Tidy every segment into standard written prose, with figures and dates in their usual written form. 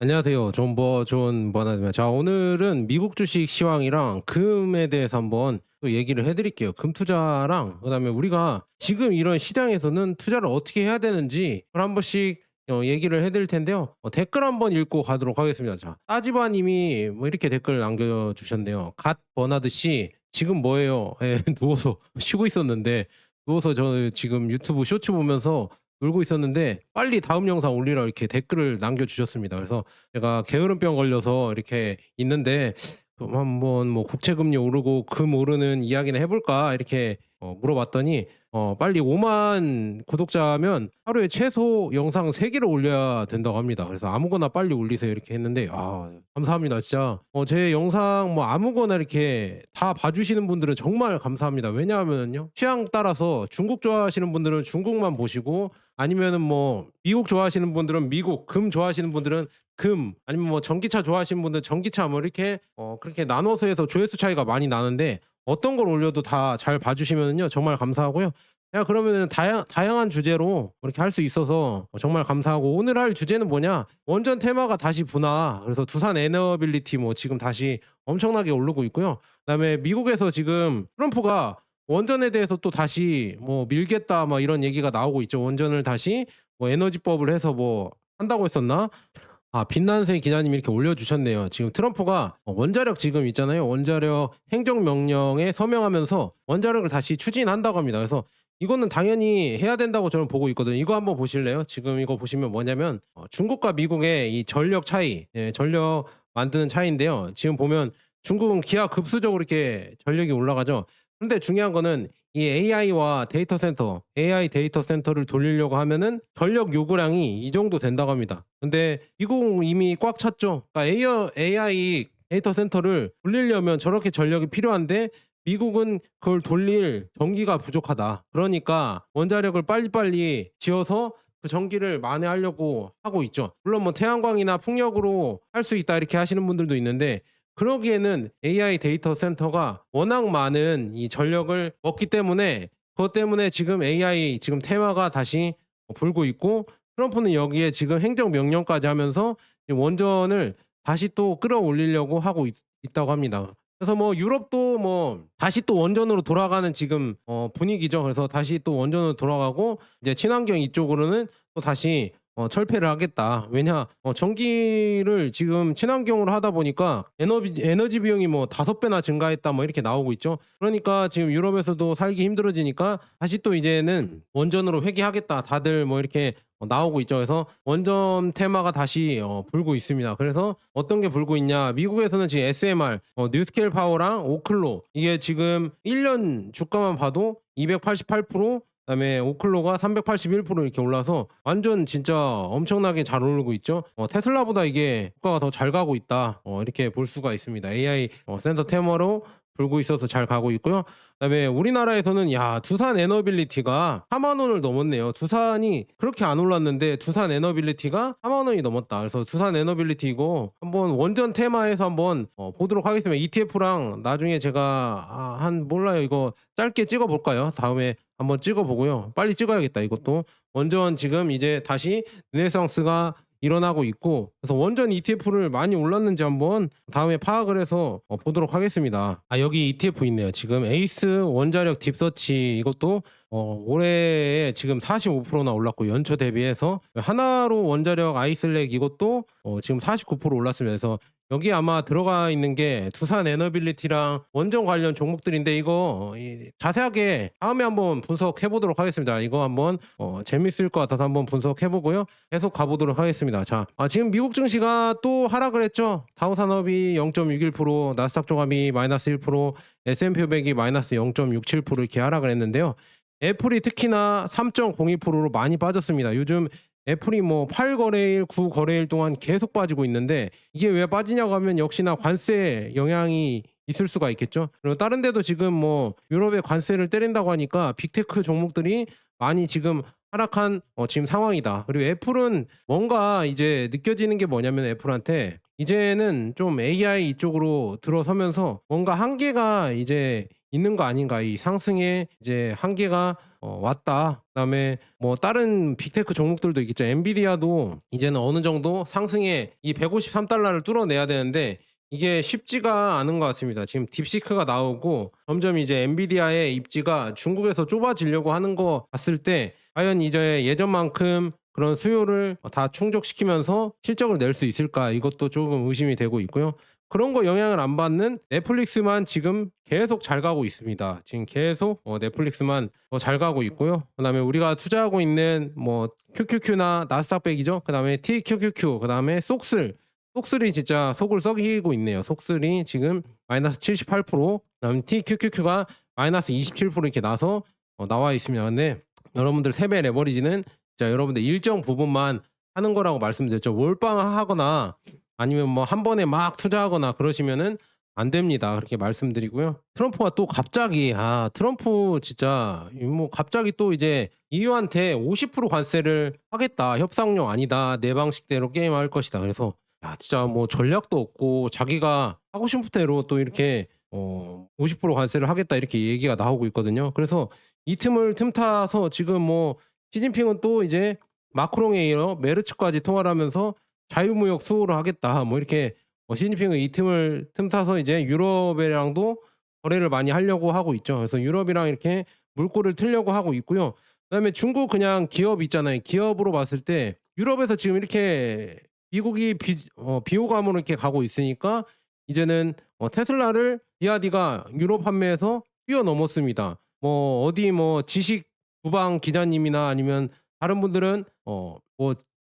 안녕하세요. 존 버나드입니다. 자, 오늘은 미국 주식 시황이랑 금에 대해서 한번 또 얘기를 해드릴게요. 금 투자랑 그다음에 우리가 지금 이런 시장에서는 투자를 어떻게 해야 되는지 그걸 한 번씩 얘기를 해드릴 텐데요. 댓글 한번 읽고 가도록 하겠습니다. 자, 따지바님이 뭐 이렇게 댓글 남겨주셨네요. 갓 버나드 씨 지금 뭐예요? 예, 누워서 쉬고 있었는데 누워서 저 지금 유튜브 쇼츠 보면서 놀고 있었는데 빨리 다음 영상 올리라 이렇게 댓글을 남겨주셨습니다. 그래서 제가 게으름병 걸려서 이렇게 있는데 그럼 한번 뭐 국채금리 오르고 금 오르는 이야기나 해볼까 이렇게 물어봤더니 빨리 5만 구독자면 하루에 최소 영상 3개를 올려야 된다고 합니다. 그래서 아무거나 빨리 올리세요 이렇게 했는데 감사합니다 진짜. 제 영상 뭐 아무거나 이렇게 다 봐주시는 분들은 정말 감사합니다. 왜냐하면요 취향 따라서 중국 좋아하시는 분들은 중국만 보시고 아니면은 뭐 미국 좋아하시는 분들은 미국, 금 좋아하시는 분들은 금, 아니면 뭐 전기차 좋아하시는 분들은 전기차 뭐 이렇게 그렇게 나눠서 해서 조회수 차이가 많이 나는데 어떤 걸 올려도 다 잘 봐주시면은요 정말 감사하고요. 야 그러면은 다양한 주제로 이렇게 할 수 있어서 정말 감사하고 오늘 할 주제는 뭐냐? 원전 테마가 다시 분화. 그래서 두산 에너빌리티 뭐 지금 다시 엄청나게 오르고 있고요. 그다음에 미국에서 지금 트럼프가 원전에 대해서 또 다시 뭐 밀겠다 막 이런 얘기가 나오고 있죠. 원전을 다시 뭐 에너지법을 해서 뭐 한다고 했었나? 빛난새 기자님이 이렇게 올려주셨네요. 지금 트럼프가 원자력 지금 있잖아요. 원자력 행정명령에 서명하면서 원자력을 다시 추진한다고 합니다. 그래서 이거는 당연히 해야 된다고 저는 보고 있거든요. 이거 한번 보실래요? 지금 이거 보시면 뭐냐면 중국과 미국의 이 전력 차이, 예, 전력 만드는 차이인데요. 지금 보면 중국은 기하급수적으로 이렇게 전력이 올라가죠. 근데 중요한 거는 이 AI와 데이터 센터, AI 데이터 센터를 돌리려고 하면은 전력 요구량이 이 정도 된다고 합니다. 근데 미국은 이미 꽉 찼죠. 그러니까 AI 데이터 센터를 돌리려면 저렇게 전력이 필요한데 미국은 그걸 돌릴 전기가 부족하다. 그러니까 원자력을 빨리빨리 지어서 그 전기를 만회하려고 하고 있죠. 물론 뭐 태양광이나 풍력으로 할 수 있다 이렇게 하시는 분들도 있는데 그러기에는 AI 데이터 센터가 워낙 많은 이 전력을 먹기 때문에 그것 때문에 지금 AI 지금 테마가 다시 불고 있고 트럼프는 여기에 지금 행정 명령까지 하면서 이 원전을 다시 또 끌어올리려고 하고 있다고 합니다. 그래서 뭐 유럽도 뭐 다시 또 원전으로 돌아가는 지금 분위기죠. 그래서 다시 또 원전으로 돌아가고 이제 친환경 이쪽으로는 또 다시 철폐를 하겠다. 왜냐 전기를 지금 친환경으로 하다 보니까 에너지 비용이 뭐 5배나 증가했다 뭐 이렇게 나오고 있죠. 그러니까 지금 유럽에서도 살기 힘들어지니까 다시 또 이제는 원전으로 회귀하겠다. 다들 뭐 이렇게 나오고 있죠. 그래서 원전 테마가 다시 불고 있습니다. 그래서 어떤 게 불고 있냐? 미국에서는 지금 SMR, 뉴스케일 파워랑 오클로 이게 지금 1년 주가만 봐도 288%, 그다음에 오클로가 381% 이렇게 올라서 완전 진짜 엄청나게 잘 오르고 있죠. 테슬라보다 이게 주가가 더 잘 가고 있다. 이렇게 볼 수가 있습니다. AI 센터 테마로 불고 있어서 잘 가고 있고요. 그다음에 우리나라에서는 야 두산 에너빌리티가 4만 원을 넘었네요. 두산이 그렇게 안 올랐는데 두산 에너빌리티가 4만 원이 넘었다. 그래서 두산 에너빌리티 이거 한번 원전 테마에서 한번 보도록 하겠습니다. ETF랑 나중에 제가 한 몰라요 이거 짧게 찍어 볼까요? 다음에 한번 찍어 보고요. 빨리 찍어야겠다 이것도. 원전 지금 이제 다시 르네상스가 일어나고 있고 그래서 원전 ETF를 많이 올랐는지 한번 다음에 파악을 해서 보도록 하겠습니다. 여기 ETF 있네요. 지금 에이스 원자력 딥서치 이것도 올해에 지금 45%나 올랐고 연초 대비해서 하나로 원자력 아이슬렉 이것도 지금 49% 올랐습니다. 그래서 여기 아마 들어가 있는 게 두산 에너빌리티랑 원전 관련 종목들인데 이거 자세하게 다음에 한번 분석해 보도록 하겠습니다. 이거 한번 재밌을 것 같아서 한번 분석해 보고요. 계속 가보도록 하겠습니다. 자, 지금 미국 증시가 또 하락을 했죠. 다우산업이 0.61%, 나스닥 종합이 마이너스 1%, S&P 500이 마이너스 0.67% 이렇게 하락을 했는데요. 애플이 특히나 3.02%로 많이 빠졌습니다. 요즘 애플이 뭐 8거래일, 9거래일 동안 계속 빠지고 있는데 이게 왜 빠지냐고 하면 역시나 관세 영향이 있을 수가 있겠죠. 그리고 다른 데도 지금 뭐 유럽의 관세를 때린다고 하니까 빅테크 종목들이 많이 지금 하락한 지금 상황이다. 그리고 애플은 뭔가 이제 느껴지는 게 뭐냐면 애플한테 이제는 좀 AI 이쪽으로 들어서면서 뭔가 한계가 이제 있는 거 아닌가. 이 상승의 이제 한계가 왔다. 그다음에 뭐 다른 빅테크 종목들도 있겠죠. 엔비디아도 이제는 어느 정도 상승의 이 153달러를 뚫어내야 되는데 이게 쉽지가 않은 것 같습니다. 지금 딥시크가 나오고 점점 이제 엔비디아의 입지가 중국에서 좁아지려고 하는 거 봤을 때 과연 이제 예전만큼 그런 수요를 다 충족시키면서 실적을 낼 수 있을까? 이것도 조금 의심이 되고 있고요. 그런 거 영향을 안 받는 넷플릭스만 지금 계속 잘 가고 있습니다. 지금 계속 넷플릭스만 잘 가고 있고요. 그다음에 우리가 투자하고 있는 뭐 QQQ나 나스닥백이죠. 그다음에 TQQQ, 그다음에 속슬이 진짜 속을 썩이고 있네요. 속슬이 지금 마이너스 78%, 그다음 TQQQ가 마이너스 27% 이렇게 나서 나와 있습니다. 근데 여러분들 세배 레버리지는 자 여러분들 일정 부분만 하는 거라고 말씀드렸죠. 몰빵하거나 아니면 뭐 한 번에 막 투자하거나 그러시면은 안 됩니다. 그렇게 말씀드리고요. 트럼프가 또 갑자기 트럼프 진짜 뭐 갑자기 또 이제 EU한테 50% 관세를 하겠다. 협상용 아니다. 내 방식대로 게임할 것이다. 그래서 야 진짜 뭐 전략도 없고 자기가 하고 싶은 대로 또 이렇게 50% 관세를 하겠다 이렇게 얘기가 나오고 있거든요. 그래서 이 틈을 틈타서 지금 뭐 시진핑은 또 이제 마크롱에 이어 메르츠까지 통화를 하면서 자유무역 수호를 하겠다. 뭐 이렇게 시진핑은 이 틈을 틈타서 이제 유럽이랑도 거래를 많이 하려고 하고 있죠. 그래서 유럽이랑 이렇게 물꼬를 틀려고 하고 있고요. 그다음에 중국 그냥 기업 있잖아요. 기업으로 봤을 때 유럽에서 지금 이렇게 미국이 비호감으로 이렇게 가고 있으니까 이제는 테슬라를 비아디가 유럽 판매에서 뛰어넘었습니다. 뭐 어디 뭐 지식 부방 기자님이나 아니면 다른 분들은 뭐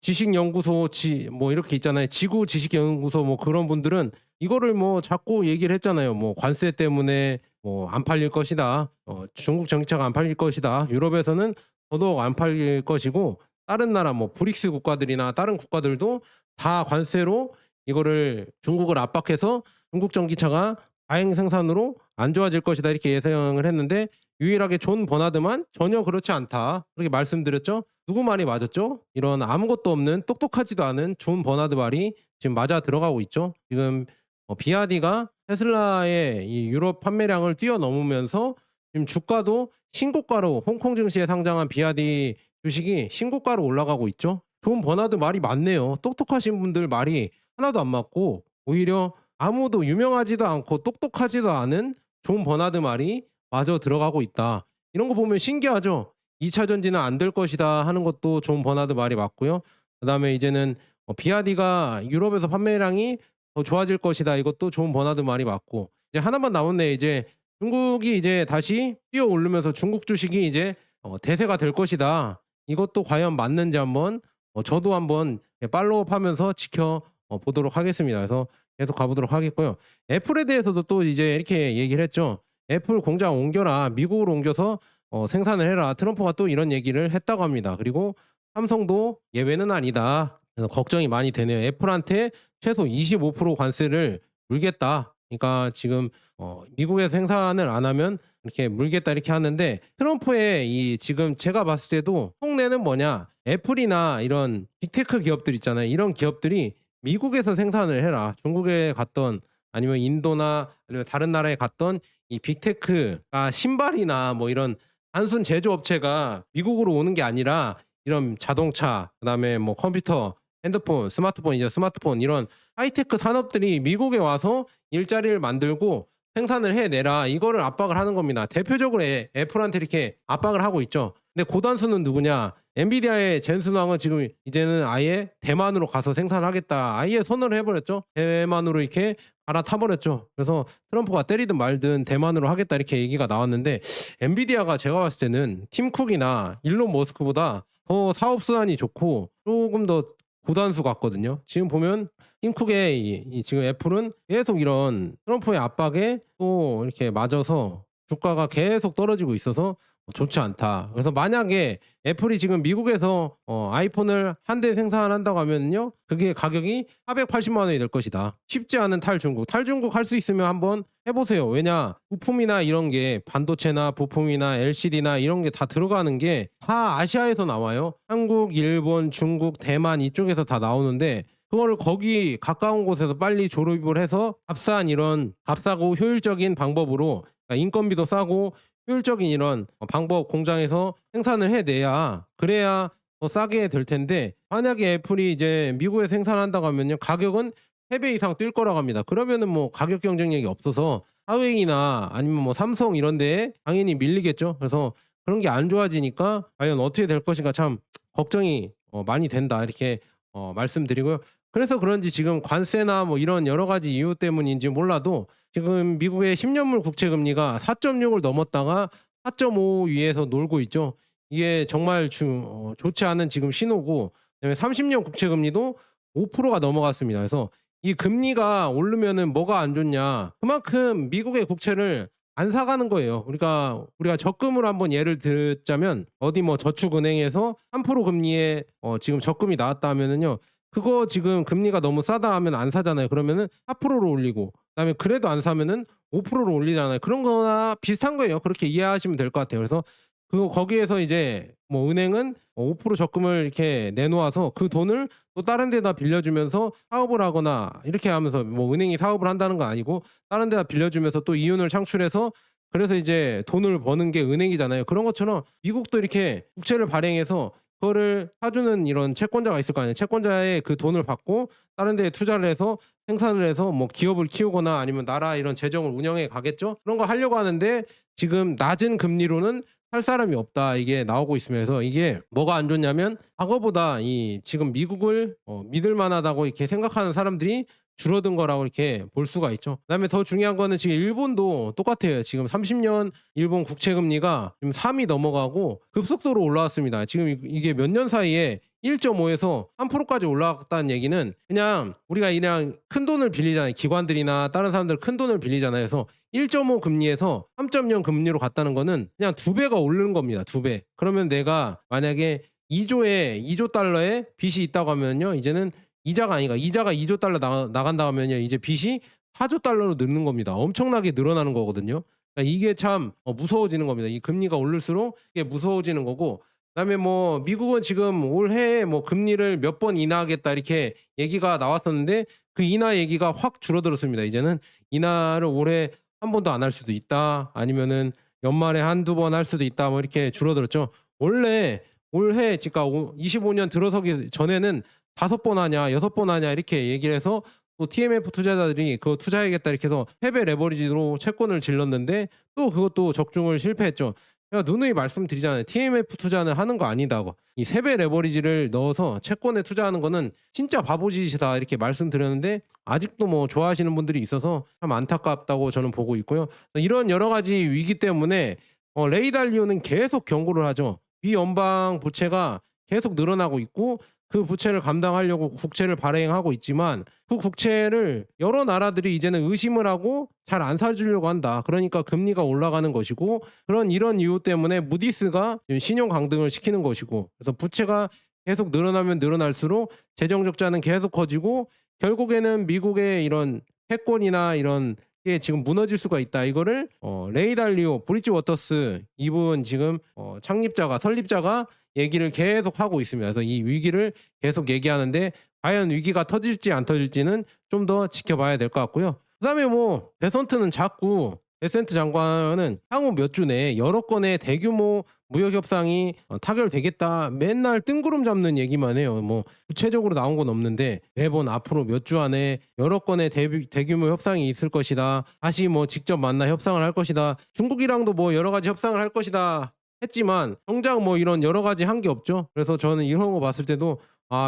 지식연구소 뭐 이렇게 있잖아요. 지구 지식연구소 뭐 그런 분들은 이거를 뭐 자꾸 얘기를 했잖아요. 뭐 관세 때문에 뭐 안 팔릴 것이다. 중국 전기차가 안 팔릴 것이다. 유럽에서는 더더욱 안 팔릴 것이고 다른 나라 뭐 브릭스 국가들이나 다른 국가들도 다 관세로 이거를 중국을 압박해서 중국 전기차가 다행 생산으로 안 좋아질 것이다 이렇게 예상을 했는데 유일하게 존 버나드만 전혀 그렇지 않다. 그렇게 말씀드렸죠. 누구 말이 맞았죠? 이런 아무것도 없는 똑똑하지도 않은 존 버나드 말이 지금 맞아 들어가고 있죠. 지금 비아디가 테슬라의 이 유럽 판매량을 뛰어넘으면서 지금 주가도 신고가로 홍콩 증시에 상장한 비아디 주식이 신고가로 올라가고 있죠. 존 버나드 말이 맞네요. 똑똑하신 분들 말이 하나도 안 맞고 오히려 아무도 유명하지도 않고 똑똑하지도 않은 존 버나드 말이 마저 들어가고 있다. 이런 거 보면 신기하죠. 2차 전지는 안 될 것이다 하는 것도 존 버나드 말이 맞고요. 그다음에 이제는 비아디가 유럽에서 판매량이 더 좋아질 것이다. 이것도 존 버나드 말이 맞고 이제 하나만 남았네. 이제 중국이 이제 다시 뛰어오르면서 중국 주식이 이제 대세가 될 것이다. 이것도 과연 맞는지 한번 저도 한번 팔로우하면서 지켜 보도록 하겠습니다. 그래서 계속 가보도록 하겠고요. 애플에 대해서도 또 이제 이렇게 얘기를 했죠. 애플 공장 옮겨라. 미국으로 옮겨서 생산을 해라. 트럼프가 또 이런 얘기를 했다고 합니다. 그리고 삼성도 예외는 아니다. 그래서 걱정이 많이 되네요. 애플한테 최소 25% 관세를 물겠다. 그러니까 지금 미국에서 생산을 안 하면 이렇게 물겠다 이렇게 하는데 트럼프의 이 지금 제가 봤을 때도 속내는 뭐냐? 애플이나 이런 빅테크 기업들 있잖아요. 이런 기업들이 미국에서 생산을 해라. 중국에 갔던 아니면 인도나 아니면 다른 나라에 갔던 이 빅테크가 신발이나 뭐 이런 단순 제조업체가 미국으로 오는 게 아니라 이런 자동차, 그다음에 뭐 컴퓨터, 핸드폰, 스마트폰이죠. 스마트폰 이런 하이테크 산업들이 미국에 와서 일자리를 만들고 생산을 해내라. 이거를 압박을 하는 겁니다. 대표적으로 애플한테 이렇게 압박을 하고 있죠. 근데 고단수는 누구냐? 엔비디아의 젠슨 왕은 지금 이제는 아예 대만으로 가서 생산하겠다. 아예 선언을 해버렸죠. 대만으로 이렇게 갈아타버렸죠. 그래서 트럼프가 때리든 말든 대만으로 하겠다 이렇게 얘기가 나왔는데 엔비디아가 제가 봤을 때는 팀 쿡이나 일론 머스크보다 더 사업 수단이 좋고 조금 더 고단수 같거든요. 지금 보면 팀 쿡의 지금 애플은 계속 이런 트럼프의 압박에 또 이렇게 맞아서 주가가 계속 떨어지고 있어서 좋지 않다. 그래서 만약에 애플이 지금 미국에서 아이폰을 한 대 생산한다고 하면요. 그게 가격이 480만 원이 될 것이다. 쉽지 않은 탈중국. 탈중국 할 수 있으면 한번 해보세요. 왜냐 부품이나 이런 게 반도체나 부품이나 LCD나 이런 게 다 들어가는 게 다 아시아에서 나와요. 한국, 일본, 중국, 대만 이쪽에서 다 나오는데 그거를 거기 가까운 곳에서 빨리 조립을 해서 값싼 이런 값싸고 효율적인 방법으로 그러니까 인건비도 싸고 효율적인 이런 방법 공장에서 생산을 해내야 그래야 더 싸게 될 텐데 만약에 애플이 이제 미국에서 생산한다고 하면요 가격은 3배 이상 뛸 거라고 합니다. 그러면은 뭐 가격 경쟁력이 없어서 화웨이나 아니면 뭐 삼성 이런 데에 당연히 밀리겠죠. 그래서 그런 게 안 좋아지니까 과연 어떻게 될 것인가 참 걱정이 많이 된다 이렇게 말씀드리고요. 그래서 그런지 지금 관세나 뭐 이런 여러 가지 이유 때문인지 몰라도 지금 미국의 10 년물 국채 금리가 4.6을 넘었다가 4.5 위에서 놀고 있죠. 이게 정말 좋지 않은 지금 신호고 그다음에 30년 국채 금리도 5%가 넘어갔습니다. 그래서 이 금리가 오르면은 뭐가 안 좋냐. 그만큼 미국의 국채를 안 사가는 거예요. 그러니까 우리가 적금을 한번 예를 들자면 어디 뭐 저축은행에서 3% 금리에 지금 적금이 나왔다 하면은요. 그거 지금 금리가 너무 싸다 하면 안 사잖아요. 그러면은 4%로 올리고 그다음에 그래도 안 사면은 5%로 올리잖아요. 그런 거나 비슷한 거예요. 그렇게 이해하시면 될 것 같아요. 그래서 거기에서 이제 뭐 은행은 5% 적금을 이렇게 내놓아서 그 돈을 또 다른 데다 빌려주면서 사업을 하거나 이렇게 하면서 뭐 은행이 사업을 한다는 건 아니고 다른 데다 빌려주면서 또 이윤을 창출해서 그래서 이제 돈을 버는 게 은행이잖아요. 그런 것처럼 미국도 이렇게 국채를 발행해서 그거를 사주는 이런 채권자가 있을 거 아니에요. 채권자의 그 돈을 받고 다른 데에 투자를 해서 생산을 해서 뭐 기업을 키우거나 아니면 나라 이런 재정을 운영해 가겠죠. 그런 거 하려고 하는데 지금 낮은 금리로는 할 사람이 없다 이게 나오고 있으면서 이게 뭐가 안 좋냐면 과거보다 이 지금 미국을 믿을 만하다고 이렇게 생각하는 사람들이 줄어든 거라고 이렇게 볼 수가 있죠. 그다음에 더 중요한 거는 지금 일본도 똑같아요. 지금 30년 일본 국채 금리가 지금 3이 넘어가고 급속도로 올라왔습니다. 지금 이게 몇 년 사이에 1.5에서 3%까지 올라갔다는 얘기는 그냥 우리가 그냥 큰돈을 빌리잖아요. 기관들이나 다른 사람들 큰돈을 빌리잖아요. 그래서 1.5 금리에서 3.0 금리로 갔다는 거는 그냥 2배가 오르는 겁니다. 2배. 그러면 내가 만약에 2조 달러의 빚이 있다고 하면요. 이제는 이자가 아니라 이자가 2조 달러 나간다 하면요. 이제 빚이 4조 달러로 늘는 겁니다. 엄청나게 늘어나는 거거든요. 그러니까 이게 참 무서워지는 겁니다. 이 금리가 오를수록 이게 무서워지는 거고 그다음에 뭐 미국은 지금 올해 뭐 금리를 몇 번 인하하겠다 이렇게 얘기가 나왔었는데 그 인하 얘기가 확 줄어들었습니다. 이제는 인하를 올해 한 번도 안 할 수도 있다. 아니면은 연말에 한두 번 할 수도 있다. 뭐 이렇게 줄어들었죠. 원래 올해 그러니까 25년 들어서기 전에는 5번 하냐 6번 하냐 이렇게 얘기를 해서 또 TMF 투자자들이 그거 투자해야겠다 이렇게 해서 패배 레버리지로 채권을 질렀는데 또 그것도 적중을 실패했죠. 제가 누누이 말씀드리잖아요. TMF 투자는 하는 거 아니다고. 이 3배 레버리지를 넣어서 채권에 투자하는 거는 진짜 바보짓이다 이렇게 말씀드렸는데 아직도 뭐 좋아하시는 분들이 있어서 참 안타깝다고 저는 보고 있고요. 이런 여러 가지 위기 때문에 레이 달리오는 계속 경고를 하죠. 미 연방 부채가 계속 늘어나고 있고 그 부채를 감당하려고 국채를 발행하고 있지만 그 국채를 여러 나라들이 이제는 의심을 하고 잘 안 사주려고 한다. 그러니까 금리가 올라가는 것이고 이런 이유 때문에 무디스가 신용 강등을 시키는 것이고 그래서 부채가 계속 늘어나면 늘어날수록 재정 적자는 계속 커지고 결국에는 미국의 이런 패권이나 이런 게 지금 무너질 수가 있다. 이거를 레이 달리오, 브리지 워터스 이분 지금 설립자가 얘기를 계속 하고 있습니다. 그래서 이 위기를 계속 얘기하는데 과연 위기가 터질지 안 터질지는 좀 더 지켜봐야 될 것 같고요. 그다음에 뭐 베센트 장관은 향후 몇 주 내에 여러 건의 대규모 무역 협상이 타결되겠다. 맨날 뜬구름 잡는 얘기만 해요. 뭐 구체적으로 나온 건 없는데 매번 앞으로 몇 주 안에 여러 건의 대규모 협상이 있을 것이다. 다시 뭐 직접 만나 협상을 할 것이다. 중국이랑도 뭐 여러 가지 협상을 할 것이다. 했지만 정작 뭐 이런 여러 가지 한 게 없죠. 그래서 저는 이런 거 봤을 때도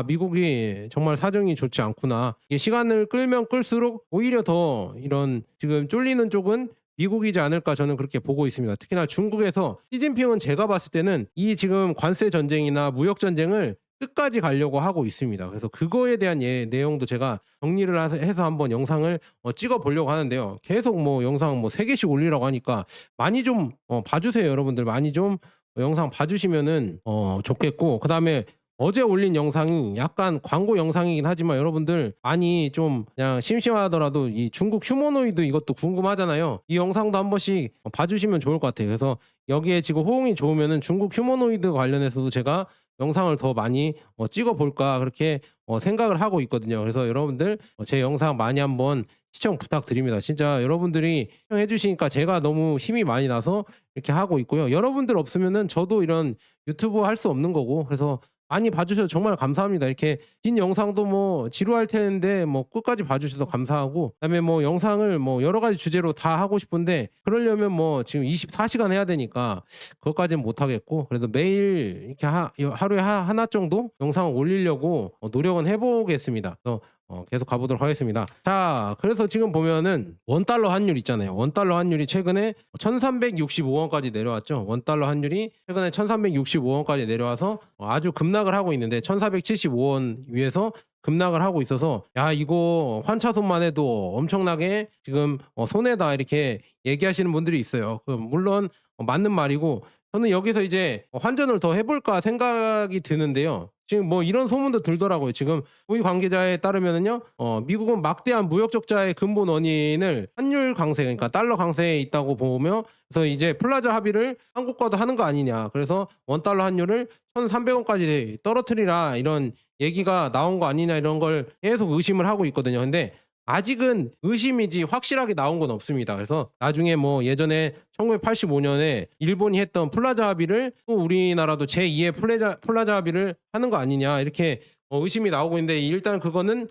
미국이 정말 사정이 좋지 않구나. 이게 시간을 끌면 끌수록 오히려 더 이런 지금 쫄리는 쪽은 미국이지 않을까 저는 그렇게 보고 있습니다. 특히나 중국에서 시진핑은 제가 봤을 때는 이 지금 관세 전쟁이나 무역 전쟁을 끝까지 가려고 하고 있습니다. 그래서 그거에 대한 내용도 제가 정리를 해서 한번 영상을 찍어 보려고 하는데요. 계속 뭐 영상 뭐 3개씩 올리라고 하니까 많이 좀 봐주세요, 여러분들. 많이 좀 영상 봐주시면은 좋겠고 그다음에 어제 올린 영상이 약간 광고 영상이긴 하지만 여러분들 많이 좀 그냥 심심하더라도 이 중국 휴머노이드 이것도 궁금하잖아요. 이 영상도 한 번씩 봐주시면 좋을 것 같아요. 그래서 여기에 지금 호응이 좋으면은 중국 휴머노이드 관련해서도 제가 영상을 더 많이 찍어 볼까 그렇게 생각을 하고 있거든요. 그래서 여러분들 제 영상 많이 한번 시청 부탁드립니다. 진짜 여러분들이 시청해 주시니까 제가 너무 힘이 많이 나서 이렇게 하고 있고요. 여러분들 없으면은 저도 이런 유튜브 할 수 없는 거고, 그래서 많이 봐 주셔서 정말 감사합니다. 이렇게 긴 영상도 뭐 지루할 텐데 뭐 끝까지 봐 주셔서 감사하고, 그다음에 뭐 영상을 뭐 여러 가지 주제로 다 하고 싶은데 그러려면 뭐 지금 24시간 해야 되니까 그것까지는 못 하겠고, 그래도 매일 이렇게 하루에 하나 정도 영상을 올리려고 노력은 해 보겠습니다. 그래서 계속 가 보도록 하겠습니다. 자, 그래서 지금 보면은 $1 환율 있잖아요. $1 환율이 최근에 1,365 원까지 내려왔죠. $1 환율이 최근에 1,365 원까지 내려와서 아주 급락을 하고 있는데 1,475 원 위에서 급락을 하고 있어서, 야 이거 환차손만 해도 엄청나게 지금 손해다 이렇게 얘기하시는 분들이 있어요. 물론 맞는 말이고, 저는 여기서 이제 환전을 더 해볼까 생각이 드는데요. 지금 뭐 이런 소문도 들더라고요. 지금 고위 관계자에 따르면은요, 미국은 막대한 무역 적자의 근본 원인을 환율 강세, 그러니까 달러 강세에 있다고 보며, 그래서 이제 플라자 합의를 한국과도 하는 거 아니냐. 그래서 $1 환율을 1,300원까지 떨어뜨리라 이런 얘기가 나온 거 아니냐, 이런 걸 계속 의심을 하고 있거든요. 근데 아직은 의심이지 확실하게 나온 건 없습니다. 그래서 나중에 뭐 예전에 1985년에 일본이 했던 플라자 합의를 또 우리나라도 제2의 플라자 합의를 하는 거 아니냐, 이렇게 의심이 나오고 있는데, 일단 그거는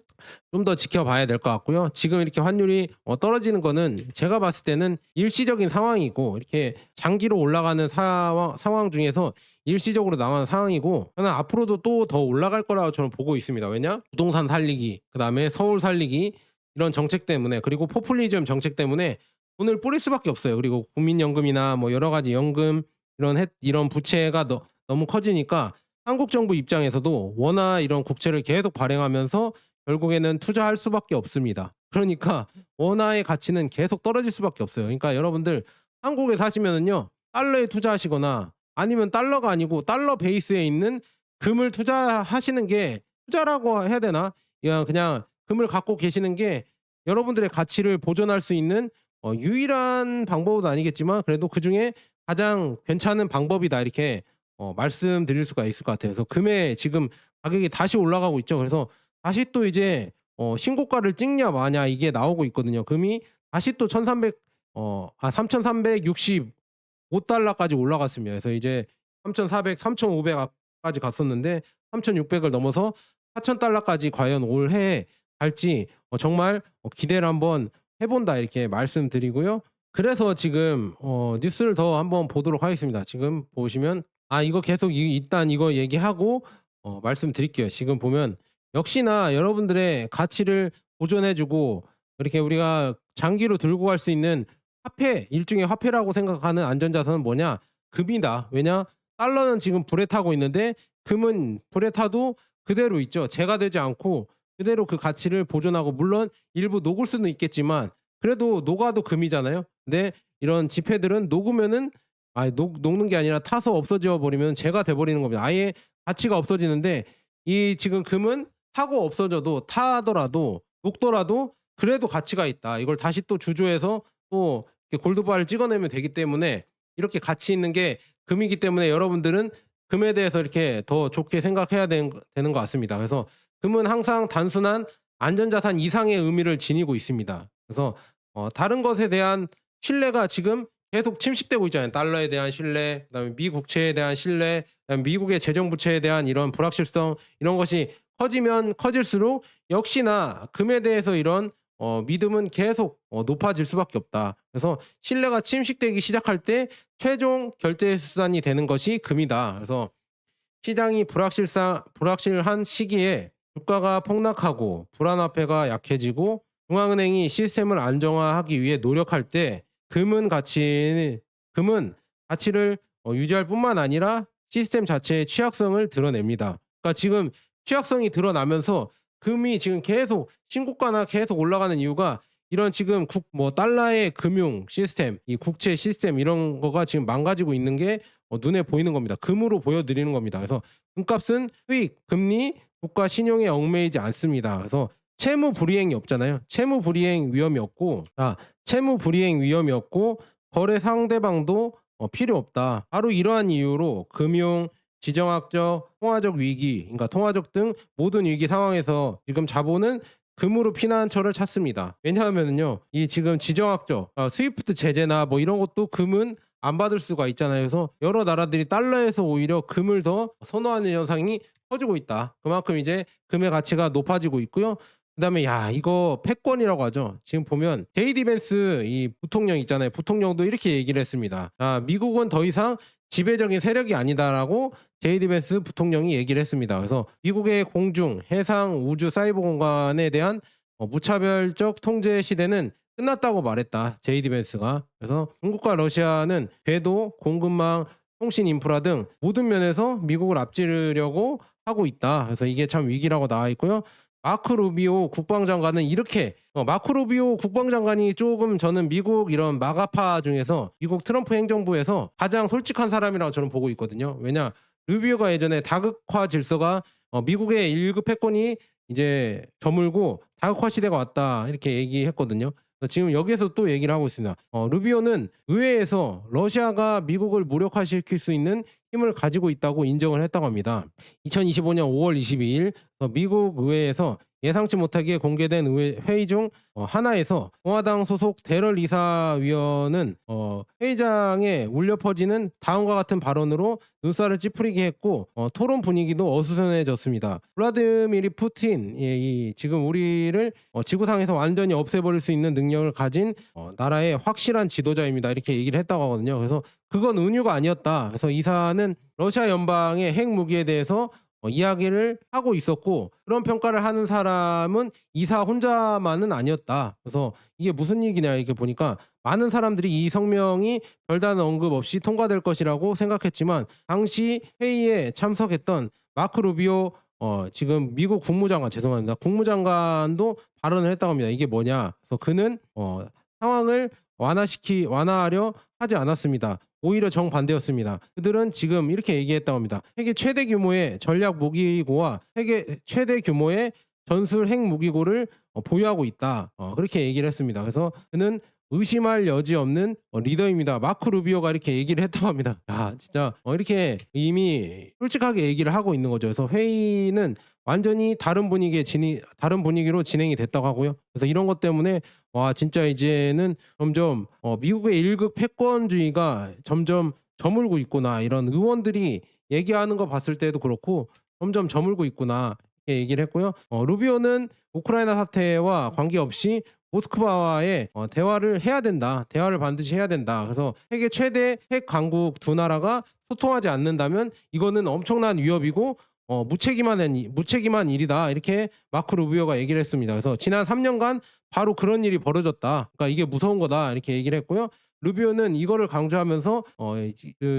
좀 더 지켜봐야 될 것 같고요. 지금 이렇게 환율이 떨어지는 거는 제가 봤을 때는 일시적인 상황이고, 이렇게 장기로 올라가는 상황 중에서 일시적으로 나온 상황이고, 저는 앞으로도 또 더 올라갈 거라고 저는 보고 있습니다. 왜냐? 부동산 살리기, 그다음에 서울 살리기, 이런 정책 때문에, 그리고 포퓰리즘 정책 때문에 돈을 뿌릴 수밖에 없어요. 그리고 국민연금이나 뭐 여러 가지 연금, 이런 부채가 너무 커지니까 한국 정부 입장에서도 원화 이런 국채를 계속 발행하면서 결국에는 투자할 수밖에 없습니다. 그러니까 원화의 가치는 계속 떨어질 수밖에 없어요. 그러니까 여러분들 한국에 사시면은요, 달러에 투자하시거나 아니면 달러가 아니고 달러 베이스에 있는 금을 투자하시는 게, 투자라고 해야 되나? 그냥 금을 갖고 계시는 게 여러분들의 가치를 보존할 수 있는 유일한 방법은 아니겠지만 그래도 그중에 가장 괜찮은 방법이다, 이렇게 말씀드릴 수가 있을 것 같아요. 그래서 금의 지금 가격이 다시 올라가고 있죠. 그래서 다시 또 이제 신고가를 찍냐 마냐 이게 나오고 있거든요. 금이 다시 또 3,365달러까지 올라갔습니다. 그래서 이제 3,400, 3,500까지 갔었는데 3,600을 넘어서 4,000달러까지 과연 올해 갈지 정말 기대를 한번 해본다, 이렇게 말씀드리고요. 그래서 지금 뉴스를 더 한번 보도록 하겠습니다. 지금 보시면 이거 계속 일단 이거 얘기하고 말씀드릴게요. 지금 보면 역시나 여러분들의 가치를 보존해주고 이렇게 우리가 장기로 들고 갈 수 있는 화폐, 일종의 화폐라고 생각하는 안전자산은 뭐냐? 금이다. 왜냐? 달러는 지금 불에 타고 있는데 금은 불에 타도 그대로 있죠. 재가 되지 않고 그대로 그 가치를 보존하고, 물론 일부 녹을 수는 있겠지만 그래도 녹아도 금이잖아요. 근데 이런 지폐들은 녹으면은 녹는 게 아니라 타서 없어져 버리면 재가 돼 버리는 겁니다. 아예 가치가 없어지는데, 이 지금 금은 타고 없어져도, 타더라도 녹더라도 그래도 가치가 있다. 이걸 다시 또 주조해서 또 이렇게 골드바를 찍어내면 되기 때문에 이렇게 가치 있는 게 금이기 때문에 여러분들은 금에 대해서 이렇게 더 좋게 생각해야 되는 것 같습니다. 그래서 금은 항상 단순한 안전자산 이상의 의미를 지니고 있습니다. 그래서 다른 것에 대한 신뢰가 지금 계속 침식되고 있잖아요. 달러에 대한 신뢰, 그다음에 미 국채에 대한 신뢰, 그다음에 미국의 재정 부채에 대한 이런 불확실성, 이런 것이 커지면 커질수록 역시나 금에 대해서 이런 믿음은 계속 높아질 수밖에 없다. 그래서 신뢰가 침식되기 시작할 때 최종 결제 수단이 되는 것이 금이다. 그래서 시장이 불확실한 시기에 주가가 폭락하고 불안화폐가 약해지고 중앙은행이 시스템을 안정화하기 위해 노력할 때 금은 가치를 유지할 뿐만 아니라 시스템 자체의 취약성을 드러냅니다. 그러니까 지금 취약성이 드러나면서 금이 지금 계속 신고가나 계속 올라가는 이유가, 이런 지금 달러의 금융 시스템, 이 국채 시스템, 이런 거가 지금 망가지고 있는 게 눈에 보이는 겁니다. 금으로 보여드리는 겁니다. 그래서 금값은 수익, 금리, 국가 신용에 얽매이지 않습니다. 그래서 채무 불이행이 없잖아요. 채무 불이행 위험이 없고, 거래 상대방도 필요 없다. 바로 이러한 이유로 금융 지정학적, 통화적 위기, 그러니까 통화적 등 모든 위기 상황에서 지금 자본은 금으로 피난처를 찾습니다. 왜냐하면은요, 이 지금 지정학적, 스위프트 제재나 뭐 이런 것도 금은 안 받을 수가 있잖아요. 그래서 여러 나라들이 달러에서 오히려 금을 더 선호하는 현상이 커지고 있다. 그만큼 이제 금의 가치가 높아지고 있고요. 그다음에 야 이거 패권이라고 하죠. 지금 보면 제이디 벤스 이 부통령 있잖아요. 부통령도 이렇게 얘기를 했습니다. 미국은 더 이상 지배적인 세력이 아니다라고 제이디 벤스 부통령이 얘기를 했습니다. 그래서 미국의 공중, 해상, 우주, 사이버 공간에 대한 무차별적 통제 시대는 끝났다고 말했다. 제이디 벤스가. 그래서 중국과 러시아는 궤도, 공급망, 통신 인프라 등 모든 면에서 미국을 앞지르려고 하고 있다. 그래서 이게 참 위기라고 나와 있고요. 마크 루비오 국방장관은 이렇게 마크 루비오 국방장관이 조금 저는 미국 이런 마가파 중에서 미국 트럼프 행정부에서 가장 솔직한 사람이라고 저는 보고 있거든요. 왜냐 루비오가 예전에 다극화 질서가 미국의 1급 패권이 이제 저물고 다극화 시대가 왔다 이렇게 얘기했거든요. 지금 여기에서 또 얘기를 하고 있습니다. 루비오는 의회에서 러시아가 미국을 무력화시킬 수 있는 힘을 가지고 있다고 인정을 했다고 합니다. 2025년 5월 22일 미국 의회에서 예상치 못하게 공개된 의회 회의 중 하나에서 공화당 소속 데럴 이사위원은 회의장에 울려 퍼지는 다음과 같은 발언으로 눈살을 찌푸리게 했고 토론 분위기도 어수선해졌습니다. 블라디미르 푸틴 이 지금 우리를 지구상에서 완전히 없애버릴 수 있는 능력을 가진 나라의 확실한 지도자입니다. 이렇게 얘기를 했다고 하거든요. 그래서 그건 은유가 아니었다. 그래서 이사는 러시아 연방의 핵무기에 대해서 이야기를 하고 있었고 그런 평가를 하는 사람은 이사 혼자만은 아니었다. 그래서 이게 무슨 얘기냐 이렇게 보니까 많은 사람들이 이 성명이 별다른 언급 없이 통과될 것이라고 생각했지만 당시 회의에 참석했던 마크 루비오 지금 미국 국무장관 죄송합니다. 국무장관도 발언을 했다고 합니다. 이게 뭐냐? 그래서 그는 상황을 완화하려 하지 않았습니다. 오히려 정반대였습니다. 그들은 지금 이렇게 얘기했다고 합니다. 세계 최대 규모의 전략 무기고와 세계 최대 규모의 전술 핵 무기고를 보유하고 있다. 그렇게 얘기를 했습니다. 그래서 그는 의심할 여지 없는 리더입니다. 마크 루비오가 이렇게 얘기를 했다고 합니다. 야, 진짜 이렇게 이미 솔직하게 얘기를 하고 있는 거죠. 그래서 회의는 완전히 다른 분위기로 진행이 됐다고 하고요. 그래서 이런 것 때문에 와 진짜 이제는 점점 미국의 1급 패권주의가 점점 저물고 있구나. 이런 의원들이 얘기하는 거 봤을 때도 그렇고 점점 저물고 있구나. 이렇게 얘기를 했고요. 루비오는 우크라이나 사태와 관계없이 모스크바와의 대화를 해야 된다. 대화를 반드시 해야 된다. 그래서 세계 최대 핵 강국 두 나라가 소통하지 않는다면 이거는 엄청난 위협이고 무책임한 일이다. 이렇게 마크 루비오가 얘기를 했습니다. 그래서 지난 3년간 바로 그런 일이 벌어졌다. 그러니까 이게 무서운 거다. 이렇게 얘기를 했고요. 루비오는 이거를 강조하면서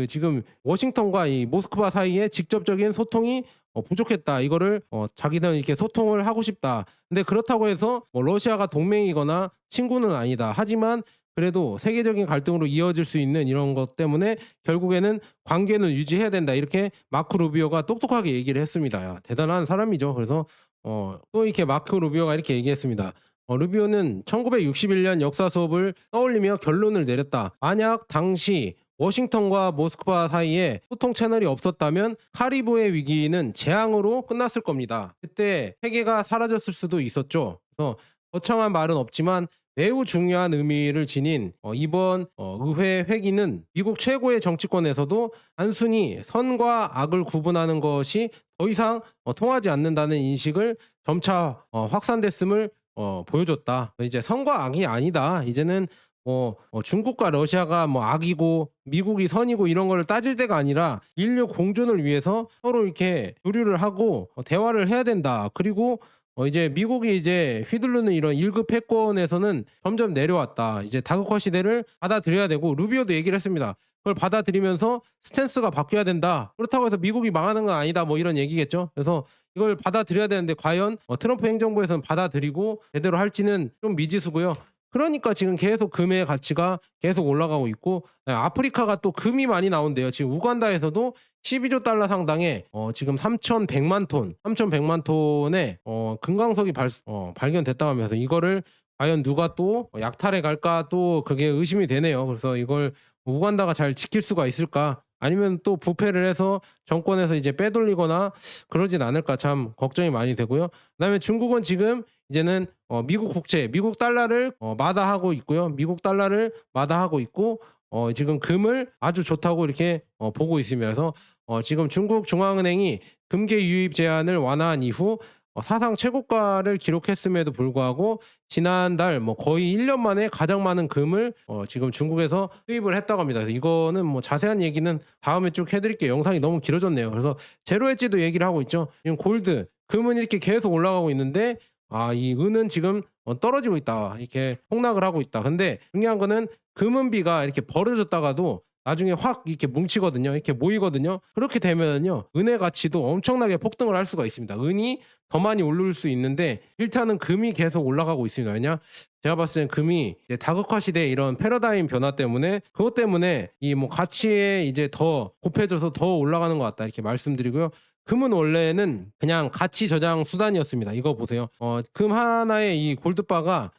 지금 워싱턴과 이 모스크바 사이에 직접적인 소통이 부족했다. 이거를 자기는 이렇게 소통을 하고 싶다. 근데 그렇다고 해서 러시아가 동맹이거나 친구는 아니다. 하지만 그래도 세계적인 갈등으로 이어질 수 있는 이런 것 때문에 결국에는 관계는 유지해야 된다. 이렇게 마크 루비오가 똑똑하게 얘기를 했습니다. 야, 대단한 사람이죠. 그래서 또 이렇게 마크 루비오가 이렇게 얘기했습니다. 루비오는 1961년 역사 수업을 떠올리며 결론을 내렸다. 만약 당시 워싱턴과 모스크바 사이에 소통 채널이 없었다면 카리브해 위기는 재앙으로 끝났을 겁니다. 그때 세계가 사라졌을 수도 있었죠. 그래서 거창한 말은 없지만 매우 중요한 의미를 지닌 이번 의회 회기는 미국 최고의 정치권에서도 단순히 선과 악을 구분하는 것이 더 이상 통하지 않는다는 인식을 점차 확산됐음을 보여줬다. 이제 선과 악이 아니다. 이제는 중국과 러시아가 악이고 미국이 선이고 이런 거를 따질 때가 아니라 인류 공존을 위해서 서로 이렇게 교류를 하고 대화를 해야 된다. 그리고 이제 미국이 이제 휘두르는 이런 1급 패권에서는 점점 내려왔다. 이제 다극화 시대를 받아들여야 되고 루비오도 얘기를 했습니다. 그걸 받아들이면서 스탠스가 바뀌어야 된다. 그렇다고 해서 미국이 망하는 건 아니다. 뭐 이런 얘기겠죠. 그래서 이걸 받아들여야 되는데 과연 트럼프 행정부에서는 받아들이고 제대로 할지는 좀 미지수고요. 그러니까 지금 계속 금의 가치가 계속 올라가고 있고 아프리카가 또 금이 많이 나온대요. 지금 우간다에서도 12조 달러 상당의 지금 3,100만 톤의 금광석이 발견됐다고 하면서 이거를 과연 누가 또 약탈해 갈까 또 그게 의심이 되네요. 그래서 이걸 우간다가 잘 지킬 수가 있을까? 아니면 또 부패를 해서 정권에서 이제 빼돌리거나 그러진 않을까 참 걱정이 많이 되고요. 그다음에 중국은 지금 이제는 미국 국채, 미국 달러를 마다하고 있고요. 미국 달러를 마다하고 있고 지금 금을 아주 좋다고 이렇게 보고 있습니다. 그래서 지금 중국 중앙은행이 금괴 유입 제한을 완화한 이후 사상 최고가를 기록했음에도 불구하고 지난달 뭐 거의 1년 만에 가장 많은 금을 지금 중국에서 수입을 했다고 합니다. 그래서 이거는 뭐 자세한 얘기는 다음에 쭉 해 드릴게요. 영상이 너무 길어졌네요. 그래서 제로 엣지도 얘기를 하고 있죠. 지금 골드, 금은 이렇게 계속 올라가고 있는데 이 은은 지금 떨어지고 있다. 이렇게 폭락을 하고 있다. 근데 중요한 거는 금은비가 이렇게 벌어졌다가도 나중에 확 이렇게 뭉치거든요. 이렇게 모이거든요. 그렇게 되면은요. 은의 가치도 엄청나게 폭등을 할 수가 있습니다. 은이 더 많이 오를 수 있는데 일단은 금이 계속 올라가고 있습니다. 왜냐? 제가 봤을 땐 금이 이제 다극화 시대의 이런 패러다임 변화 때문에 그것 때문에 이 뭐 가치에 이제 더 곱해져서 더 올라가는 것 같다. 이렇게 말씀드리고요. 금은 원래는 그냥 가치 저장 수단이었습니다. 이거 보세요. 금 하나에 이 골드바가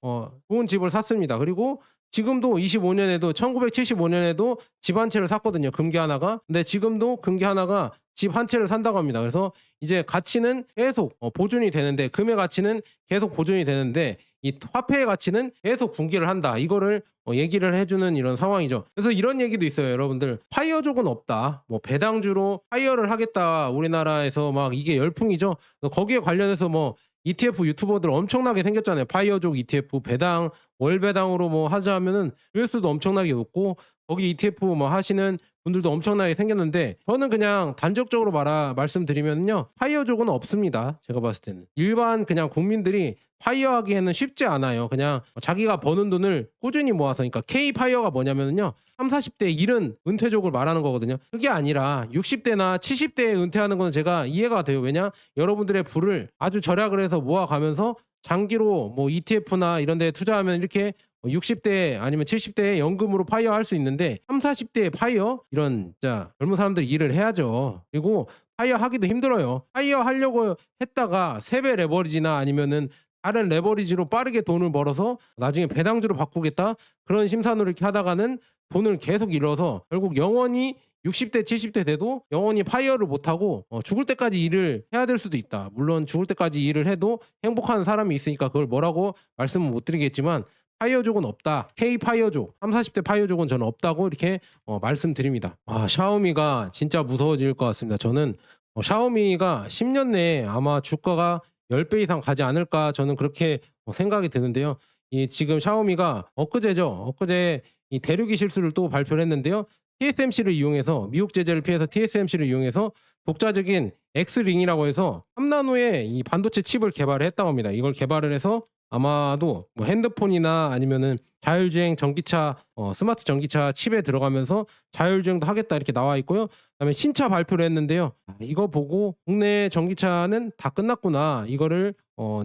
좋은 집을 샀습니다. 그리고 지금도 25년에도 1975년에도 집 한 채를 샀거든요. 금괴 하나가. 근데 지금도 금괴 하나가 집 한 채를 산다고 합니다. 그래서 이제 가치는 계속 보존이 되는데 금의 가치는 계속 보존이 되는데 이 화폐의 가치는 계속 붕괴를 한다. 이거를 얘기를 해주는 이런 상황이죠. 그래서 이런 얘기도 있어요, 여러분들. 파이어족은 없다. 뭐 배당주로 파이어를 하겠다. 우리나라에서 막 이게 열풍이죠. 거기에 관련해서 뭐 ETF 유튜버들 엄청나게 생겼잖아요. 파이어족 ETF 배당 월 배당으로 뭐 하자면은 조회수도 엄청나게 높고 거기 ETF 뭐 하시는 분들도 엄청나게 생겼는데 저는 그냥 단적적으로 말씀드리면요. 파이어족은 없습니다. 제가 봤을 때는. 일반 그냥 국민들이 파이어 하기에는 쉽지 않아요. 그냥 자기가 버는 돈을 꾸준히 모아서 그러니까 K 파이어가 뭐냐면요. 30, 40대 일은 은퇴족을 말하는 거거든요. 그게 아니라 60대나 70대에 은퇴하는 건 제가 이해가 돼요. 왜냐? 여러분들의 부를 아주 절약을 해서 모아가면서 장기로 뭐 ETF나 이런 데 투자하면 이렇게 60대 아니면 70대에 연금으로 파이어 할 수 있는데 30, 40대에 파이어? 이런 진짜 젊은 사람들이 일을 해야죠. 그리고 파이어 하기도 힘들어요. 파이어 하려고 했다가 세배 레버리지나 아니면은 다른 레버리지로 빠르게 돈을 벌어서 나중에 배당주로 바꾸겠다? 그런 심산으로 이렇게 하다가는 돈을 계속 잃어서 결국 영원히 60대 70대 돼도 영원히 파이어를 못하고 죽을 때까지 일을 해야 될 수도 있다. 물론 죽을 때까지 일을 해도 행복한 사람이 있으니까 그걸 뭐라고 말씀은 못 드리겠지만 파이어족은 없다. K 파이어족, 30, 40대 파이어족은 저는 없다고 이렇게 말씀드립니다. 샤오미가 진짜 무서워질 것 같습니다. 저는 샤오미가 10년 내에 아마 주가가 10배 이상 가지 않을까 저는 그렇게 생각이 드는데요. 이 지금 샤오미가 엊그제 이 대륙의 실수를 또 발표를 했는데요. TSMC를 이용해서 미국 제재를 피해서 TSMC를 이용해서 독자적인 X링이라고 해서 3나노의 이 반도체 칩을 개발을 했다고 합니다. 이걸 개발을 해서 아마도 뭐 핸드폰이나 아니면은 자율주행 전기차 스마트 전기차 칩에 들어가면서 자율주행도 하겠다 이렇게 나와 있고요. 그다음에 신차 발표를 했는데요. 이거 보고 국내 전기차는 다 끝났구나 이거를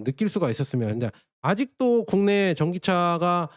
느낄 수가 있었으면 근데 아직도 국내 전기차가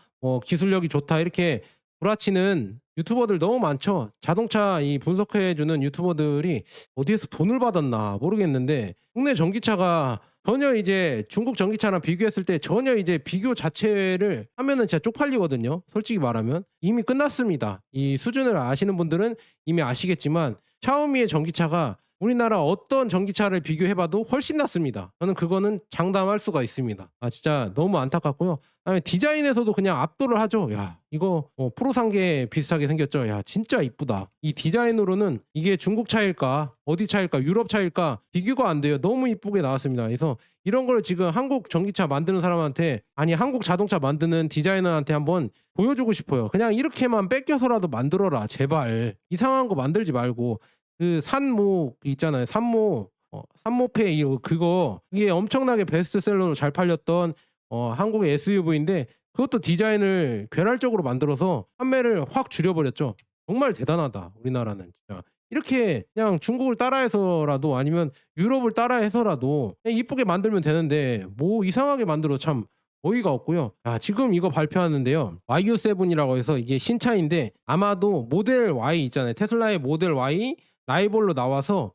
기술력이 좋다 이렇게 구라치는 유튜버들 너무 많죠. 자동차 이 분석해 주는 유튜버들이 어디에서 돈을 받았나 모르겠는데 국내 전기차가 전혀 이제 중국 전기차랑 비교했을 때 전혀 이제 비교 자체를 하면은 진짜 쪽팔리거든요. 솔직히 말하면 이미 끝났습니다. 이 수준을 아시는 분들은 이미 아시겠지만 샤오미의 전기차가 우리나라 어떤 전기차를 비교해봐도 훨씬 낫습니다. 저는 그거는 장담할 수가 있습니다. 진짜 너무 안타깝고요. 그다음에 디자인에서도 그냥 압도를 하죠. 야 이거 프로상계 비슷하게 생겼죠. 야 진짜 이쁘다. 이 디자인으로는 이게 중국 차일까 어디 차일까 유럽 차일까 비교가 안 돼요. 너무 이쁘게 나왔습니다. 그래서 이런 걸 지금 한국 전기차 만드는 사람한테 아니 한국 자동차 만드는 디자이너한테 한번 보여주고 싶어요. 그냥 이렇게만 뺏겨서라도 만들어라 제발. 이상한 거 만들지 말고 그 산모 있잖아요. 산모페 그거 이게 엄청나게 베스트셀러로 잘 팔렸던 한국의 SUV인데 그것도 디자인을 괴랄적으로 만들어서 판매를 확 줄여버렸죠. 정말 대단하다 우리나라는 진짜. 이렇게 그냥 중국을 따라해서라도 아니면 유럽을 따라해서라도 그냥 이쁘게 만들면 되는데 뭐 이상하게 만들어 참 어이가 없고요. 지금 이거 발표하는데요. YU7이라고 해서 이게 신차인데 아마도 모델 Y 있잖아요. 테슬라의 모델 Y 라이벌로 나와서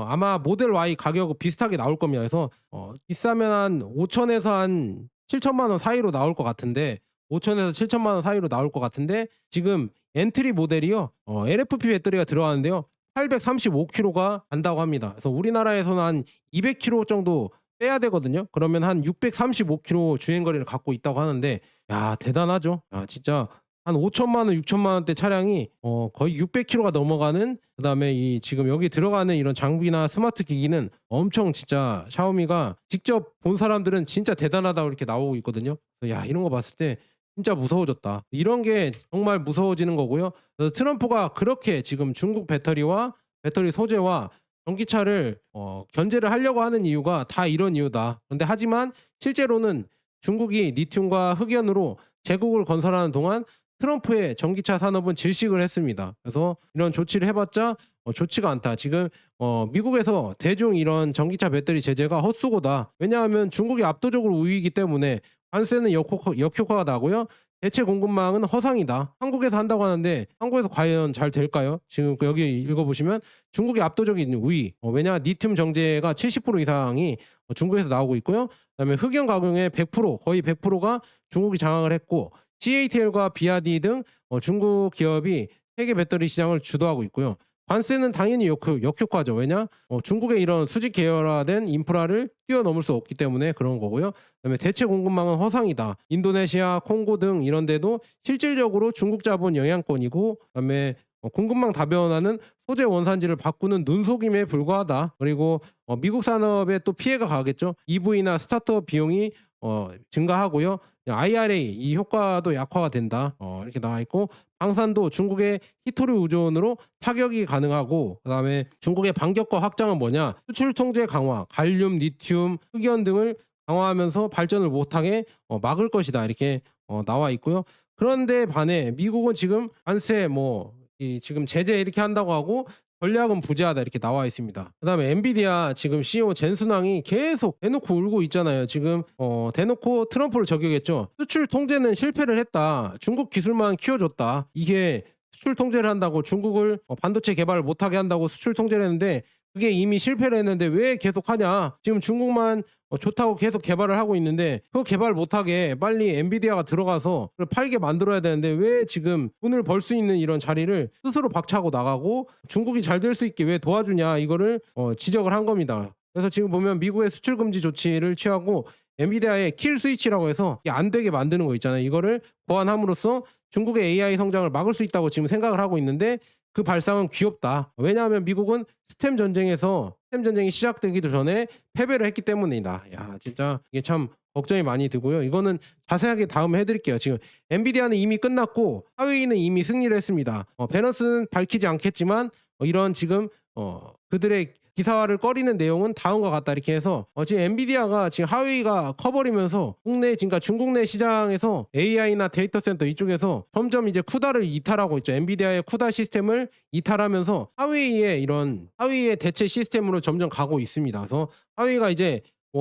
아마 모델 Y 가격 비슷하게 나올 겁니다. 그래서 비싸면 한 5천에서 한 7천만 원 사이로 나올 것 같은데 5천에서 7천만 원 사이로 나올 것 같은데 지금 엔트리 모델이요. LFP 배터리가 들어가는데요. 835kg가 간다고 합니다. 그래서 우리나라에서는 한 200kg 정도 빼야 되거든요. 그러면 한 635km 주행거리를 갖고 있다고 하는데, 야 대단하죠. 야 진짜 한 5천만 원, 6천만 원대 차량이 거의 600km가 넘어가는, 그다음에 이 지금 여기 들어가는 이런 장비나 스마트 기기는 엄청 진짜 샤오미가 직접 본 사람들은 진짜 대단하다고 이렇게 나오고 있거든요. 그래서 야 이런 거 봤을 때 진짜 무서워졌다. 이런 게 정말 무서워지는 거고요. 그래서 트럼프가 그렇게 지금 중국 배터리와 배터리 소재와 전기차를 견제를 하려고 하는 이유가 다 이런 이유다. 그런데 하지만 실제로는 중국이 리튬과 흑연으로 제국을 건설하는 동안 트럼프의 전기차 산업은 질식을 했습니다. 그래서 이런 조치를 해봤자 좋지가 않다. 지금 미국에서 대중 이런 전기차 배터리 제재가 헛수고다. 왜냐하면 중국이 압도적으로 우위이기 때문에 관세는 역효과가 나고요. 대체 공급망은 허상이다. 한국에서 한다고 하는데 한국에서 과연 잘 될까요? 지금 여기 읽어보시면 중국이 압도적인 우위. 왜냐 리튬 정제가 70% 이상이 중국에서 나오고 있고요. 그다음에 흑연 가공의 100% 거의 100%가 중국이 장악을 했고, CATL과 비아디 등 중국 기업이 세계 배터리 시장을 주도하고 있고요. 관세는 당연히 역효과죠. 왜냐? 중국의 이런 수직 계열화된 인프라를 뛰어넘을 수 없기 때문에 그런 거고요. 그다음에 대체 공급망은 허상이다. 인도네시아, 콩고 등 이런 데도 실질적으로 중국 자본 영향권이고, 그다음에 공급망 다변화는 소재 원산지를 바꾸는 눈속임에 불과하다. 그리고 미국 산업에 또 피해가 가겠죠. EV나 스타트업 비용이 증가하고요. IRA 이 효과도 약화가 된다. 이렇게 나와 있고, 방산도 중국의 히토류 의존으로 타격이 가능하고, 그다음에 중국의 반격과 확장은 뭐냐? 수출 통제 강화, 갈륨, 리튬, 흑연 등을 강화하면서 발전을 못하게 막을 것이다. 이렇게 나와 있고요. 그런데 반해 미국은 지금 관세 지금 제재 이렇게 한다고 하고 전략은 부재하다 이렇게 나와 있습니다. 그다음에 엔비디아 지금 CEO 젠순왕이 계속 대놓고 울고 있잖아요. 지금 대놓고 트럼프를 저격했죠. 수출 통제는 실패를 했다. 중국 기술만 키워줬다. 이게 수출 통제를 한다고 중국을 반도체 개발을 못하게 한다고 수출 통제를 했는데 그게 이미 실패를 했는데 왜 계속 하냐. 지금 중국만 좋다고 계속 개발을 하고 있는데 그거 개발 못하게 빨리 엔비디아가 들어가서 그걸 팔게 만들어야 되는데 왜 지금 돈을 벌 수 있는 이런 자리를 스스로 박차고 나가고 중국이 잘 될 수 있게 왜 도와주냐, 이거를 지적을 한 겁니다. 그래서 지금 보면 미국의 수출 금지 조치를 취하고 엔비디아의 킬 스위치라고 해서 이게 안 되게 만드는 거 있잖아요. 이거를 보완함으로써 중국의 AI 성장을 막을 수 있다고 지금 생각을 하고 있는데 그 발상은 귀엽다. 왜냐하면 미국은 스템 전쟁이 시작되기도 전에 패배를 했기 때문이다. 야 진짜 이게 참 걱정이 많이 되고요. 이거는 자세하게 다음에 해드릴게요. 지금 엔비디아는 이미 끝났고 하웨이는 이미 승리를 했습니다. 밸런스는 밝히지 않겠지만 이런 지금 그들의 기사화를 꺼리는 내용은 다음과 같다 이렇게 해서 지금 엔비디아가 지금 하웨이가 커버리면서 그러니까 중국 내 시장에서 AI나 데이터 센터 이쪽에서 점점 이제 쿠다를 이탈하고 있죠. 엔비디아의 쿠다 시스템을 이탈하면서 하웨이의 대체 시스템으로 점점 가고 있습니다. 그래서 하웨이가 이제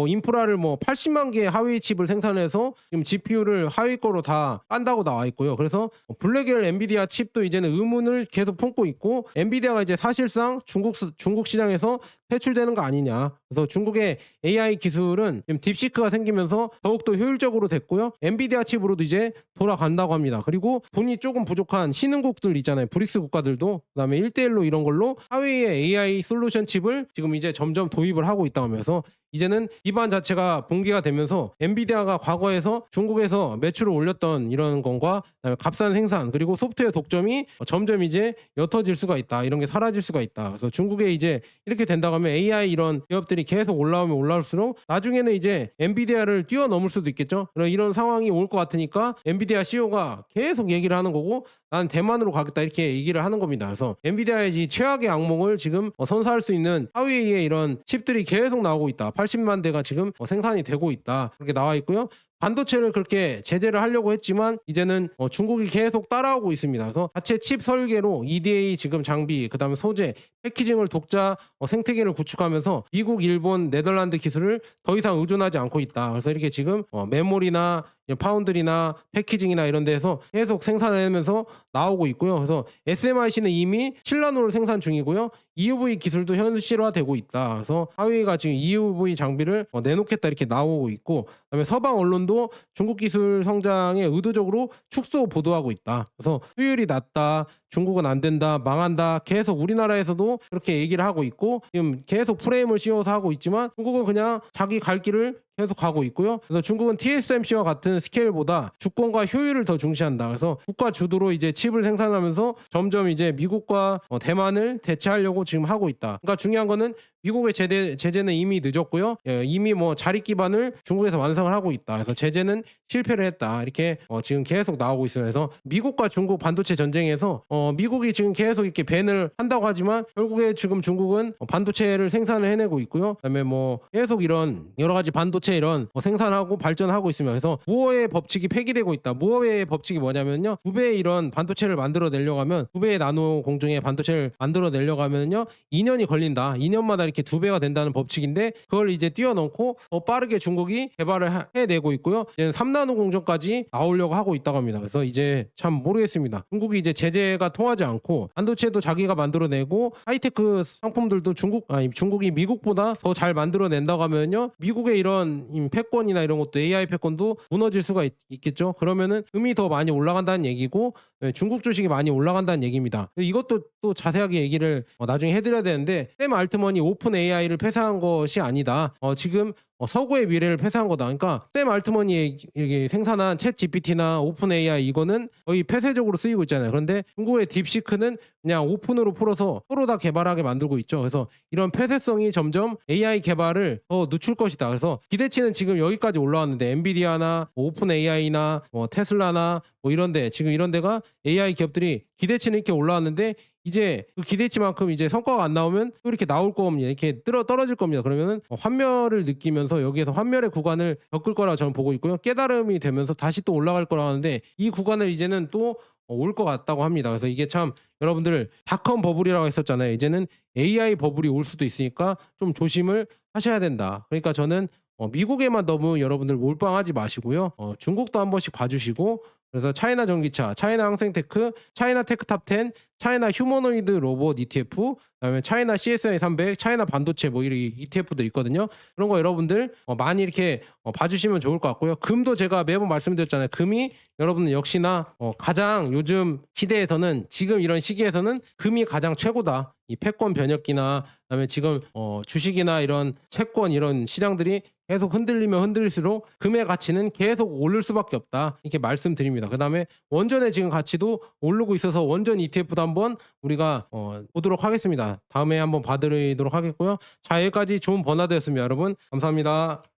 인프라를 80만 개의 하웨이 칩을 생산해서 지금 GPU를 하웨이 거로 다 깐다고 나와 있고요. 그래서 블랙엘 엔비디아 칩도 이제는 의문을 계속 품고 있고, 엔비디아가 이제 사실상 중국 시장에서 퇴출되는 거 아니냐. 그래서 중국의 AI 기술은 지금 딥시크가 생기면서 더욱더 효율적으로 됐고요. 엔비디아 칩으로도 이제 돌아간다고 합니다. 그리고 돈이 조금 부족한 신흥국들 있잖아요. 브릭스 국가들도 그다음에 1대1로 이런 걸로 하웨이의 AI 솔루션 칩을 지금 이제 점점 도입을 하고 있다고 하면서 이제는 기반 자체가 붕괴가 되면서 엔비디아가 과거에서 중국에서 매출을 올렸던 이런 건과 그다음에 값싼 생산 그리고 소프트웨어 독점이 점점 이제 옅어질 수가 있다. 이런 게 사라질 수가 있다. 그래서 중국에 이제 이렇게 된다고 하면 AI 이런 기업들이 계속 올라오면 올라올수록 나중에는 이제 엔비디아를 뛰어넘을 수도 있겠죠. 이런 상황이 올 것 같으니까 엔비디아 CEO가 계속 얘기를 하는 거고, 나는 대만으로 가겠다 이렇게 얘기를 하는 겁니다. 그래서 엔비디아의 이 최악의 악몽을 지금 선사할 수 있는 하웨이의 이런 칩들이 계속 나오고 있다. 80만 대가 지금 생산이 되고 있다. 그렇게 나와 있고요. 반도체를 그렇게 제재를 하려고 했지만 이제는 중국이 계속 따라오고 있습니다. 그래서 자체 칩 설계로 EDA 지금 장비, 그다음에 소재, 패키징을 독자 생태계를 구축하면서 미국, 일본, 네덜란드 기술을 더 이상 의존하지 않고 있다. 그래서 이렇게 지금 메모리나 파운드리나 패키징이나 이런 데서 계속 생산하면서 나오고 있고요. 그래서 SMIC는 이미 7나노를 생산 중이고요. EUV 기술도 현실화되고 있다. 그래서 하웨이가 지금 EUV 장비를 내놓겠다 이렇게 나오고 있고, 그다음에 서방 언론도 중국 기술 성장에 의도적으로 축소 보도하고 있다. 그래서 수율이 낮다, 중국은 안 된다, 망한다. 계속 우리나라에서도 그렇게 얘기를 하고 있고 지금 계속 프레임을 씌워서 하고 있지만 중국은 그냥 자기 갈 길을 계속 가고 있고요. 그래서 중국은 TSMC와 같은 스케일보다 주권과 효율을 더 중시한다. 그래서 국가 주도로 이제 칩을 생산하면서 점점 이제 미국과 대만을 대체하려고 지금 하고 있다. 그러니까 중요한 거는 미국의 제재는 이미 늦었고요. 이미 뭐 자립 기반을 중국에서 완성을 하고 있다. 그래서 제재는 실패를 했다. 이렇게 지금 계속 나오고 있어요. 그래서 미국과 중국 반도체 전쟁에서 미국이 지금 계속 이렇게 밴을 한다고 하지만 결국에 지금 중국은 반도체를 생산을 해내고 있고요. 그다음에 뭐 계속 이런 여러 가지 반도체 이런 생산하고 발전하고 있으며 그래서 무어의 법칙이 폐기되고 있다. 무어의 법칙이 뭐냐면요. 2배의 이런 반도체를 만들어내려고 하면 2배의 나노 공정의 반도체를 만들어내려고 하면요. 2년이 걸린다. 2년마다 이렇게 2배가 된다는 법칙인데 그걸 이제 뛰어넘고 더 빠르게 중국이 개발을 해내고 있고요. 이제 3나노 공정까지 나오려고 하고 있다고 합니다. 그래서 이제 참 모르겠습니다. 중국이 이제 제재가 통하지 않고 반도체도 자기가 만들어내고 하이테크 상품들도 중국이 미국보다 더 잘 만들어낸다고 하면요. 미국의 이런 패권이나 이런 것도 AI 패권도 무너질 수가 있겠죠. 그러면은 금이 더 많이 올라간다는 얘기고 중국 주식이 많이 올라간다는 얘기입니다. 이것도 또 자세하게 얘기를 나중에 해드려야 되는데 샘 알트먼이 오픈 AI를 폐사한 것이 아니다. 지금 서구의 미래를 폐쇄한 거다. 그러니까 샘 알트먼이 이게 생산한 챗 GPT나 오픈 AI 이거는 거의 폐쇄적으로 쓰이고 있잖아요. 그런데 중국의 딥시크는 그냥 오픈으로 풀어서 서로 다 개발하게 만들고 있죠. 그래서 이런 폐쇄성이 점점 AI 개발을 더 늦출 것이다. 그래서 기대치는 지금 여기까지 올라왔는데 엔비디아나 오픈 AI나 테슬라나 이런데 지금 이런 데가 AI 기업들이 기대치는 이렇게 올라왔는데 이제 그 기대치만큼 이제 성과가 안 나오면 또 이렇게 나올 겁니다. 이렇게 떨어질 겁니다. 그러면은 환멸을 느끼면서 여기에서 환멸의 구간을 겪을 거라 저는 보고 있고요. 깨달음이 되면서 다시 또 올라갈 거라 하는데 이 구간을 이제는 또 올 것 같다고 합니다. 그래서 이게 참 여러분들 닷컴 버블이라고 했었잖아요. 이제는 AI 버블이 올 수도 있으니까 좀 조심을 하셔야 된다. 그러니까 저는 미국에만 너무 여러분들 몰빵하지 마시고요. 중국도 한 번씩 봐주시고 그래서 차이나 전기차, 차이나 항생테크, 차이나 테크탑 10, 차이나 휴머노이드 로봇 ETF, 그다음에 차이나 CSI 300, 차이나 반도체 뭐 이런 ETF도 있거든요. 그런 거 여러분들 많이 이렇게 봐주시면 좋을 것 같고요. 금도 제가 매번 말씀드렸잖아요. 금이 여러분은 역시나 가장 요즘 시대에서는 지금 이런 시기에서는 금이 가장 최고다. 이 패권 변혁기나 그다음에 지금 주식이나 이런 채권 이런 시장들이 계속 흔들리면 흔들릴수록 금의 가치는 계속 오를 수밖에 없다. 이렇게 말씀드립니다. 그다음에 원전의 지금 가치도 오르고 있어서 원전 ETF도 한번 우리가 보도록 하겠습니다. 다음에 한번 봐드리도록 하겠고요. 자, 여기까지 좋은 버나드였습니다. 여러분 감사합니다.